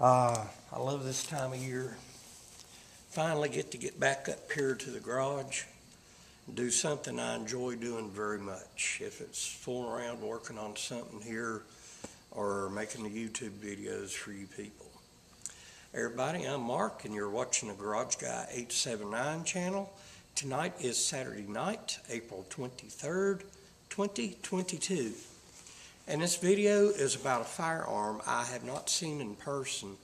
I love this time of year. Finally get back up here to the garage and do something I enjoy doing very much. If it's fooling around working on something here or making the YouTube videos for you people. Everybody, I'm Mark and you're watching the Garage Guy 879 channel. Tonight is Saturday night, April 23rd, 2022. And this video is about a firearm I have not seen in person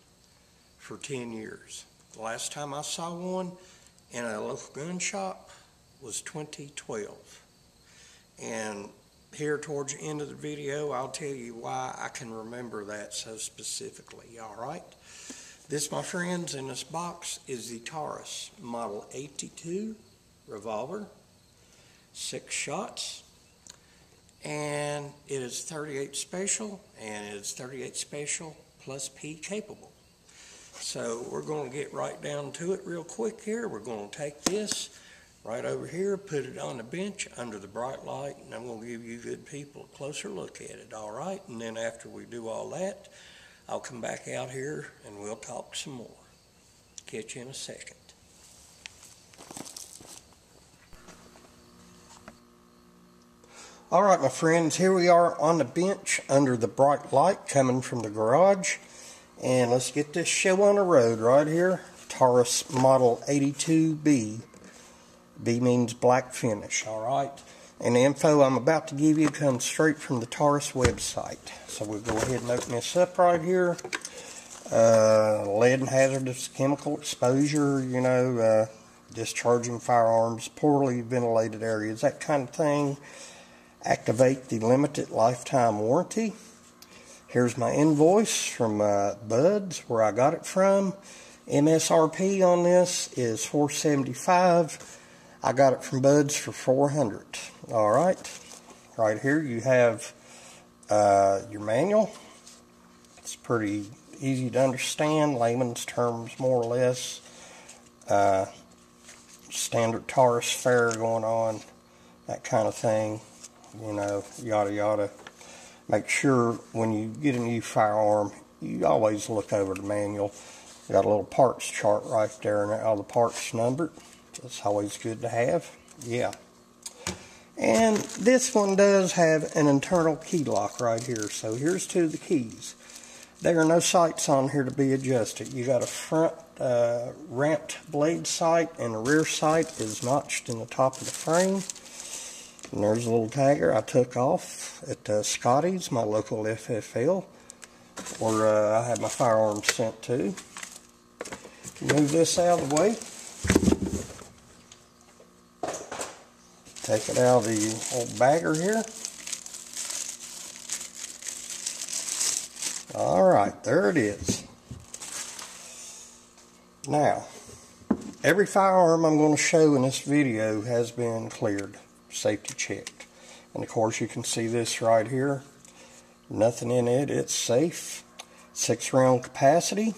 for 10 years. The last time I saw one in a local gun shop was 2012. And here towards the end of the video, I'll tell you why I can remember that so specifically, all right? This, my friends, in this box is the Taurus Model 82 Revolver, 6 shots. And it is 38 special, and it is 38 special plus P capable. So we're going to get right down to it real quick here. We're going to take this right over here, put it on the bench under the bright light, and I'm going to give you good people a closer look at it, all right? And then after we do all that, I'll come back out here and we'll talk some more. Catch you in a second. All right, my friends, here we are on the bench under the bright light coming from the garage. And let's get this show on the road right here. Taurus Model 82B. B means black finish, all right? And the info I'm about to give you comes straight from the Taurus website. So we'll go ahead and open this up right here. Lead and hazardous chemical exposure, you know, discharging firearms, poorly ventilated areas, that kind of thing. Activate the limited lifetime warranty. Here's my invoice from Buds, where I got it from. MSRP on this is $475. I got it from Buds for $400. All right. Right here you have your manual. It's pretty easy to understand, layman's terms more or less. Standard Taurus fare going on, that kind of thing. You know, yada yada. Make sure when you get a new firearm, you always look over the manual. Got a little parts chart right there and all the parts numbered. That's always good to have. Yeah. And this one does have an internal key lock right here. So here's two of the keys. There are no sights on here to be adjusted. You got a front ramped blade sight, and the rear sight is notched in the top of the frame. And there's a little tagger I took off at Scotty's, my local FFL, where I had my firearms sent to. Move this out of the way. Take it out of the old bagger here. Alright, there it is. Now, every firearm I'm going to show in this video has been cleared, safety checked. And of course you can see this right here. Nothing in it, it's safe. 6-round capacity.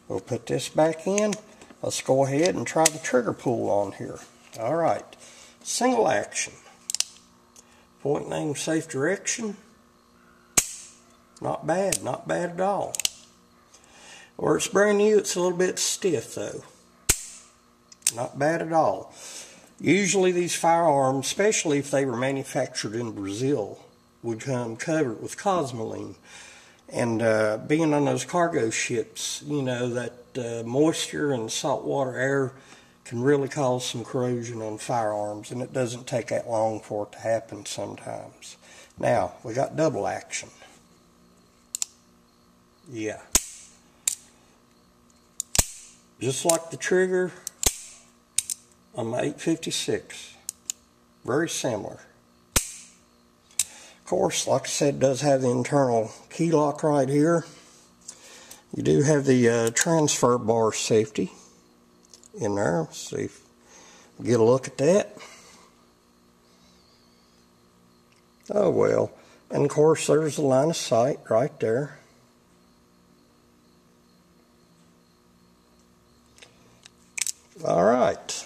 We'll put this back in. Let's go ahead and try the trigger pull on here. Alright, single action. Point and aim safe direction. Not bad at all. Where it's brand new, it's a little bit stiff though. Not bad at all. Usually these firearms, especially if they were manufactured in Brazil, would come covered with cosmoline. And being on those cargo ships, you know, that moisture and saltwater air can really cause some corrosion on firearms, and it doesn't take that long for it to happen sometimes. Now, we got double action. Yeah. Just like the trigger on my 856. Very similar. Of course, like I said, it does have the internal key lock right here. You do have the transfer bar safety in there. Let's see if we get a look at that. Oh well. And of course, there's the line of sight right there. Alright.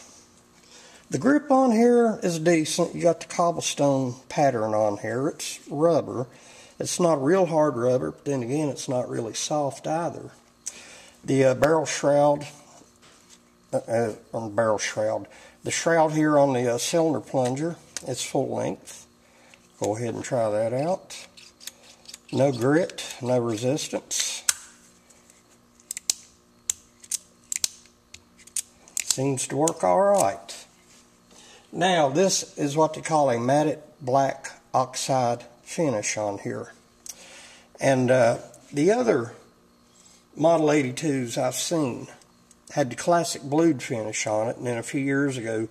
The grip on here is decent. You got the cobblestone pattern on here. It's rubber. It's not real hard rubber, but then again, it's not really soft either. The barrel shroud, the shroud here on the cylinder plunger, it's full length. Go ahead and try that out. No grit, no resistance. Seems to work all right. Now, this is what they call a matte black oxide finish on here. And the other Model 82s I've seen had the classic blued finish on it, and then a few years ago,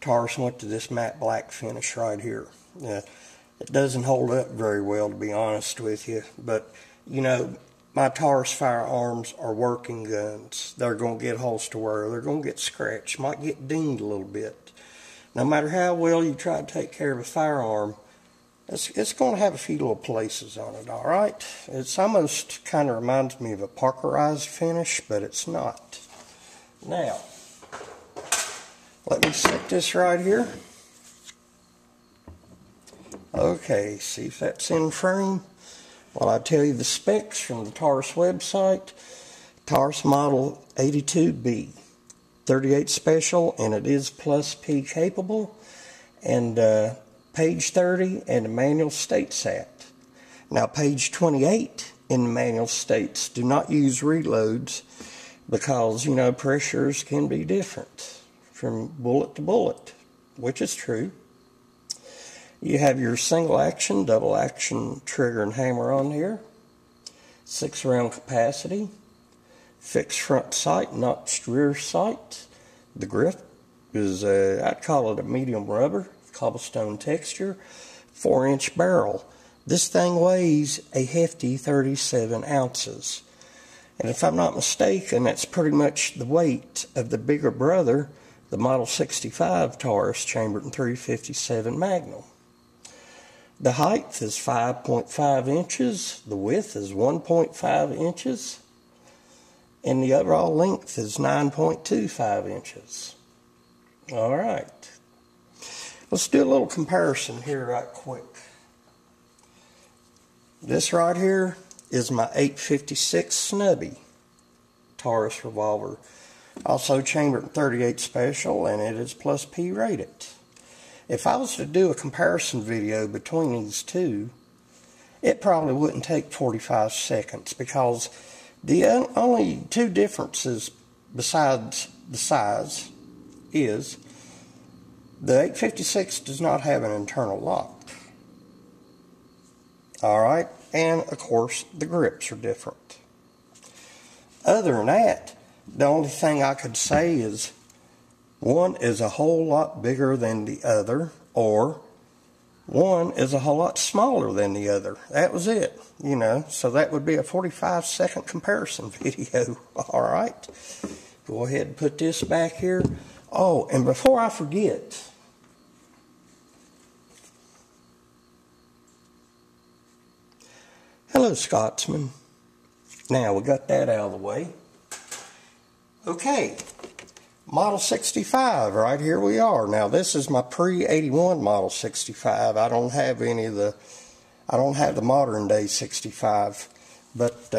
Taurus went to this matte black finish right here. It doesn't hold up very well, to be honest with you, but, you know, my Taurus firearms are working guns. They're going to get holster wear. They're going to get scratched. Might get dinged a little bit. No matter how well you try to take care of a firearm, it's going to have a few little places on it, all right? It's almost kind of reminds me of a Parkerized finish, but it's not. Now, let me set this right here. Okay, see if that's in frame. Well, I tell you the specs from the Taurus website. Taurus Model 82B, 38 special, and it is plus P capable. And page 30 and the manual states that. Now, page 28 in the manual states, do not use reloads because, you know, pressures can be different from bullet to bullet, which is true. You have your single action, double action trigger and hammer on here. 6 round capacity. Fixed front sight, notched rear sight. The grip is, I'd call it a medium rubber, cobblestone texture. 4-inch barrel. This thing weighs a hefty 37 ounces. And if I'm not mistaken, that's pretty much the weight of the bigger brother, the Model 65 Taurus chambered in .357 Magnum. The height is 5.5 inches, the width is 1.5 inches, and the overall length is 9.25 inches. All right. Let's do a little comparison here right quick. This right here is my 856 Snubby Taurus revolver, also chambered in .38 special, and it is plus P rated. If I was to do a comparison video between these two, it probably wouldn't take 45 seconds because the only two differences besides the size is the 856 does not have an internal lock. Alright, and of course the grips are different. Other than that, the only thing I could say is one is a whole lot bigger than the other, or one is a whole lot smaller than the other. That was it, you know. So that would be a 45-second comparison video. All right. Go ahead and put this back here. Oh, and before I forget, hello, Scotsman. Now we got that out of the way. Okay. Model 65, right here we are. Now this is my pre-81 Model 65. I don't have the modern day 65, but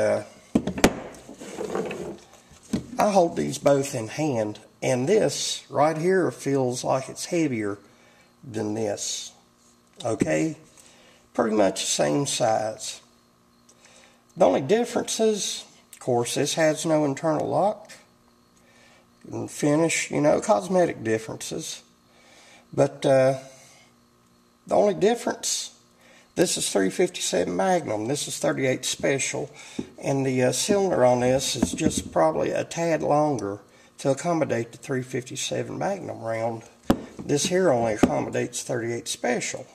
I hold these both in hand, and this right here feels like it's heavier than this. Okay? Pretty much the same size. The only difference is, of course, this has no internal lock. And finish, you know, cosmetic differences. But the only difference, this is .357 Magnum, this is .38 special, and the cylinder on this is just probably a tad longer to accommodate the .357 Magnum round. This here only accommodates .38 special.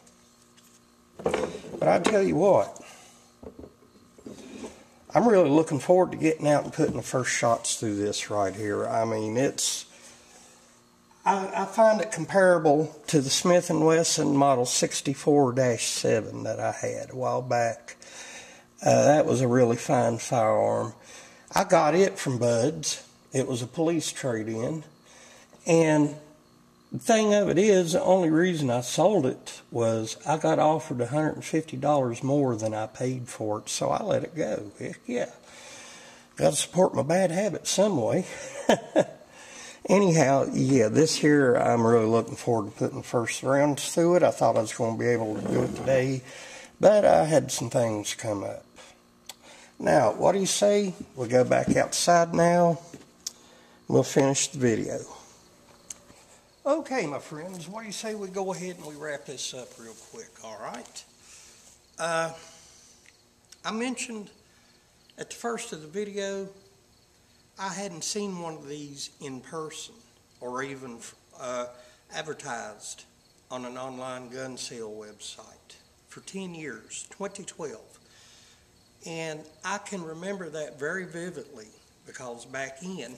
But I tell you what, I'm really looking forward to getting out and putting the first shots through this right here. I mean, I find it comparable to the Smith & Wesson Model 64-7 that I had a while back. That was a really fine firearm. I got it from Bud's. It was a police trade-in. And The thing of it is, the only reason I sold it was I got offered $150 more than I paid for it, so I let it go. Heck yeah. Got to support my bad habits some way. Anyhow, yeah, this here, I'm really looking forward to putting the first rounds through it. I thought I was going to be able to do it today, but I had some things come up. Now, what do you say? We'll go back outside now. We'll finish the video. Okay, my friends, what do you say we go ahead and we wrap this up real quick, all right? I mentioned at the first of the video, I hadn't seen one of these in person or even advertised on an online gun sale website for 10 years, 2012. And I can remember that very vividly because back in,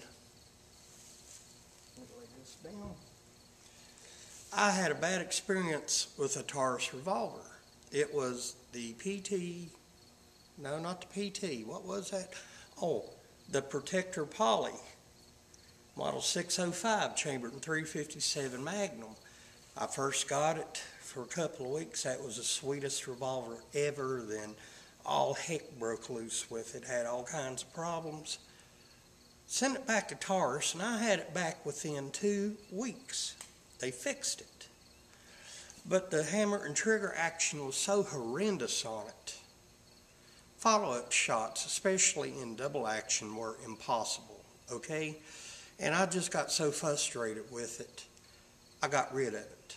I had a bad experience with a Taurus revolver. It was the PT, no, not the PT, what was that? Oh, the Protector Poly, model 605, chambered in .357 Magnum. I first got it for a couple of weeks. That was the sweetest revolver ever. Then all heck broke loose with it, had all kinds of problems. Sent it back to Taurus, and I had it back within 2 weeks. They fixed it. But the hammer and trigger action was so horrendous on it. Follow-up shots, especially in double action, were impossible, okay? And I just got so frustrated with it, I got rid of it.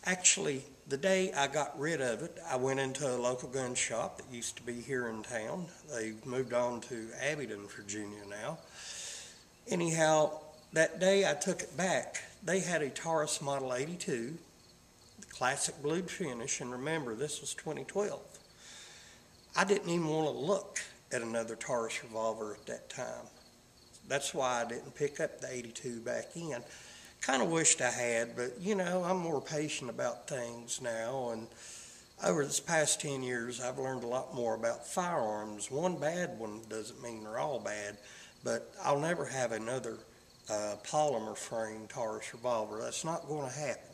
Actually, the day I got rid of it, I went into a local gun shop that used to be here in town. They've moved on to Abingdon, Virginia now. Anyhow, that day I took it back. They had a Taurus Model 82, the classic blued finish, and remember, this was 2012. I didn't even want to look at another Taurus revolver at that time. That's why I didn't pick up the 82 back in. Kind of wished I had, but you know, I'm more patient about things now, and over this past 10 years, I've learned a lot more about firearms. One bad one doesn't mean they're all bad, but I'll never have another polymer frame Taurus revolver. That's not going to happen.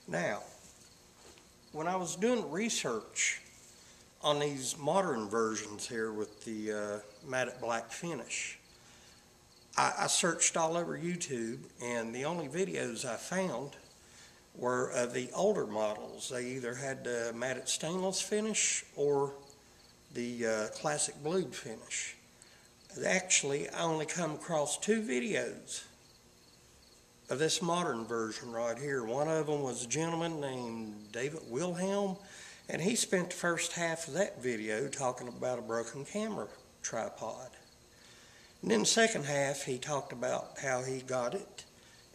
Now, when I was doing research on these modern versions here with the matte black finish, I searched all over YouTube, and the only videos I found were of the older models. They either had the matte stainless finish or the classic blued finish. Actually, I only come across 2 videos of this modern version right here. One of them was a gentleman named David Wilhelm, and he spent the first half of that video talking about a broken camera tripod. And then the second half, he talked about how he got it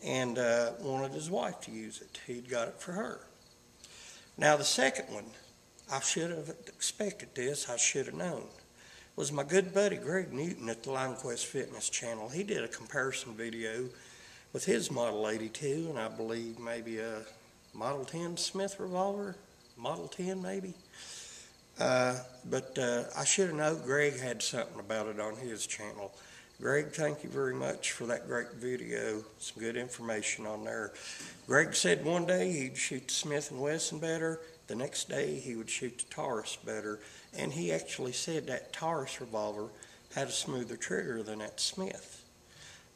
and wanted his wife to use it. He'd got it for her. Now the second one, I should have expected this, I should have known, was my good buddy Greg Newton at the LineQuest Fitness channel. He did a comparison video with his Model 82 and I believe maybe a Model 10 Smith revolver, Model 10 maybe. But I should have known Greg had something about it on his channel. Greg, thank you very much for that great video. Some good information on there. Greg said one day he'd shoot the Smith & Wesson better. The next day he would shoot the Taurus better. And he actually said that Taurus revolver had a smoother trigger than that Smith.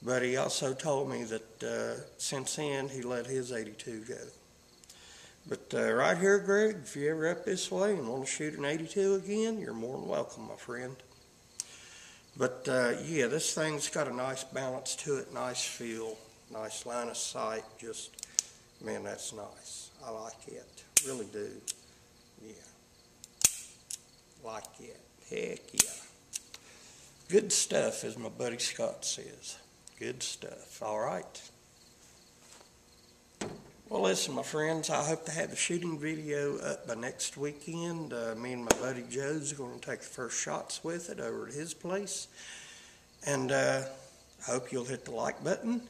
But he also told me that since then he let his 82 go. But right here, Greg, if you're ever up this way and want to shoot an 82 again, you're more than welcome, my friend. But yeah, this thing's got a nice balance to it, nice feel, nice line of sight. Just, man, that's nice. I like it, really do. Yeah, like it. Heck yeah. Good stuff, as my buddy Scott says. Good stuff. All right. Well, listen, my friends, I hope to have the shooting video up by next weekend. Me and my buddy Joe's going to take the first shots with it over at his place. And I hope you'll hit the like button.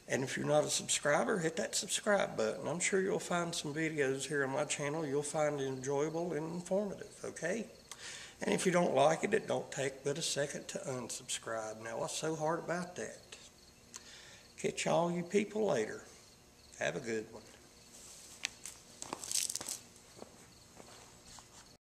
And if you're not a subscriber, hit that subscribe button. I'm sure you'll find some videos here on my channel you'll find enjoyable and informative, okay? And if you don't like it don't take but a second to unsubscribe. Now, what's so hard about that? Catch all you people later. Have a good one.